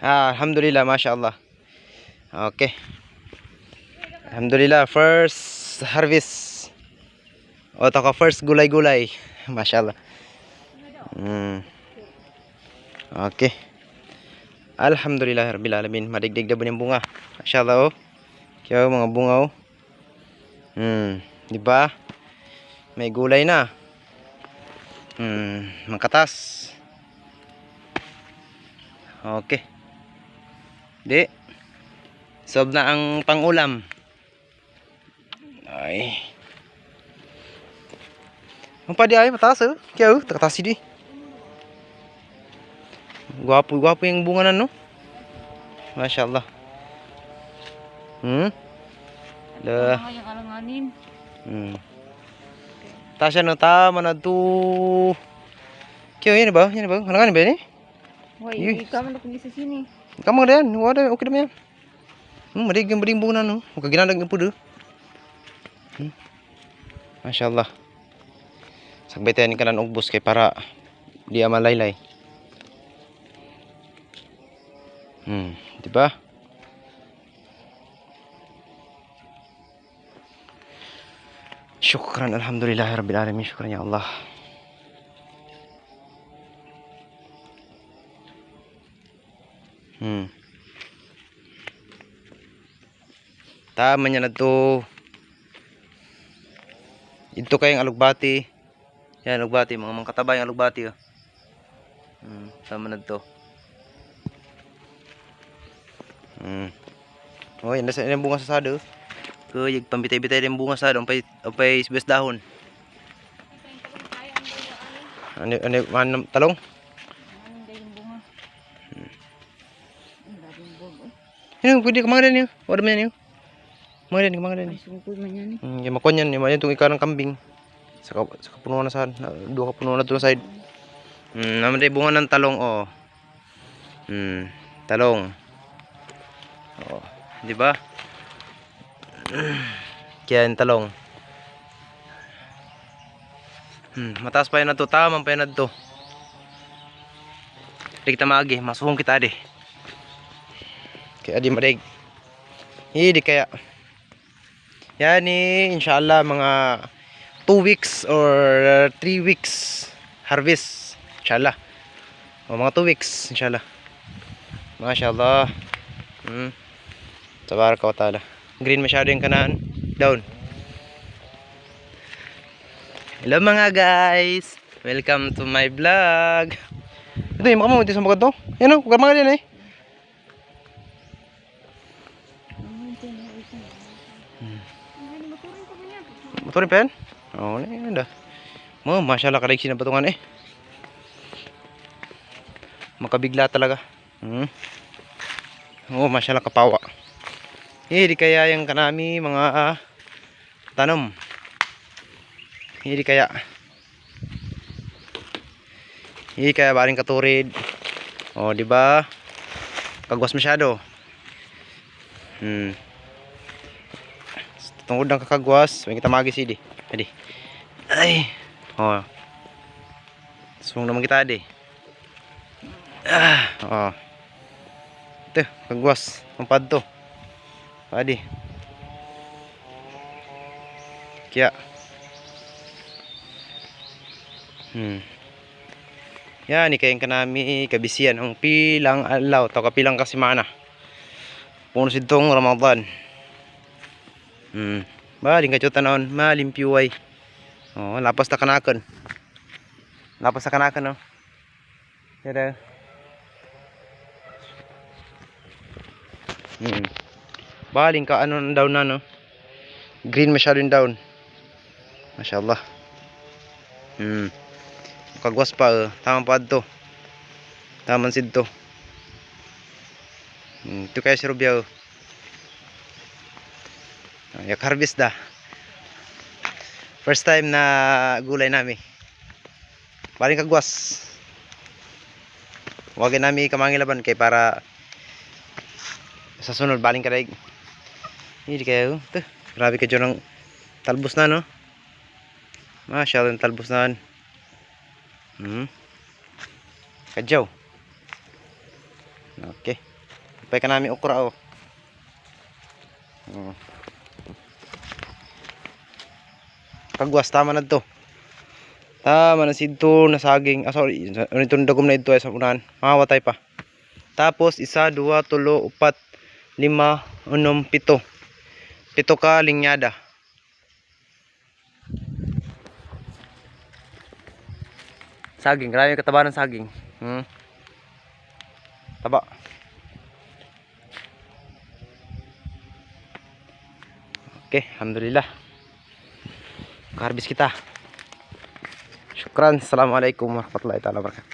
Alhamdulillah, Masya Allah. Okay. Alhamdulillah, first harvest. O, taka first gulay-gulay. Masya Allah. Okay. Alhamdulillah, Rabbil Alamin. Madigdig na ba yung bunga? Masya Allah, oh. Kaya mga bunga, oh. Diba? May gulay na. Mangkatas. Okay. Di. Sob na ang pangulam. Ay. Ang padi ay mataas, oh. Kaya, oh. Takatasi di. Gwapo-gwapo yung bunga na, no? Masya Allah. Dah. Yang alanganin. Tasya no tama na to. Kaya yan ba? Yan ba? Alanganin ba yan eh? Why, ikaw man ako sa sini. Kamu ada yan. Wala, okay naman yan. Madiging bunga na, no? Huwag ginandag yung pudo. Masya Allah. Sagbay tayo ni kanan ugbos kay para di amalaylay. Diba? Syukran, alhamdulillah, rabbil alamin. Syukran ya Allah. Tama niya na to. Ito kayong alugbati. Yan, alugbati. Mga mangkataba yung alugbati. Oh. Tama na to. Oh, yan nasa yung bunga sa sado. Kaya pambitay-bitay yung bunga sa sado. Apay sibes dahon. Ano talong? Ano pwede kamangan din yun. Wala man yun. Mangan din. Ay, sungkod man yan eh. Yung makon yan. Yung itong ikarang kambing. Sa kapunuan na saan. Dua kapunuan na ito na side. Naman din bunga ng talong. Oh. Talong. Oh. Diba? Kaya yung talong. Mataas pa yun na to. Tamang pa yun na to. Hindi kita maagi. Masuhong kita adi. Kaya di madig. Hindi kaya. Yan inshallah mga 2 weeks or 3 weeks harvest. Inshallah. O mga 2 weeks inshallah. Mashallah. Tabaraka wa ta'ala. Green masyado yung kanan. Down. Hello mga guys. Welcome to my vlog. Ito yung makamu. Ito sa mga to. Yan o. Kukar mga din eh. Motorin pa yan? Oo, yan dah. Masyaallah kalaiksi na patungan eh. Makabigla talaga. Masyaallah kapawa. Di kaya yung kanami mga tanom. Di kaya baling katurid. Oh, di ba? Kagwas masyado. Tungkol ng kakagwas, may kita magis idi. Adi. Ay. Oh. Sung naman kita adi. Oh. Ito, kagwas, pampad to. Adi. Kaya. Yan, ikayin ka nami kabisiyan ang pilang alaw, to kapilang kasimana. Puno sidtong Ramadan. Baling ka tanon, malimpyuay. Oh, lapas na kanakan. Oh. Tada. Baling ka ano down na no. Green masyado yung down. Masyaallah. Kagwas pa, tamang pad to. Taman sid to. Ito kaya si Rubia. Yak harvest dah. First time na gulay nami. Baling kagwas. Wagin nami kamangilaban kay para sa sunod baling ka daig. Hindi kayo. Grabe ka dyan ng talbos na no. Masyaallah talbos na. Kadyaw. Okay. Ipay ka namin okra oh. Kagwas tama na to. Tama na sidto na saging. Sorry, itong dagom na ito ay sa unahan. Mawatay pa. Tapos 1, 2, 3, 4, 5, 6, 7. 7 ka linyada. Saging, grabe kataba ng saging. Taba. Okay, alhamdulillah. Karbis kita. Syukran. Assalamualaikum warahmatullahi wabarakatuh.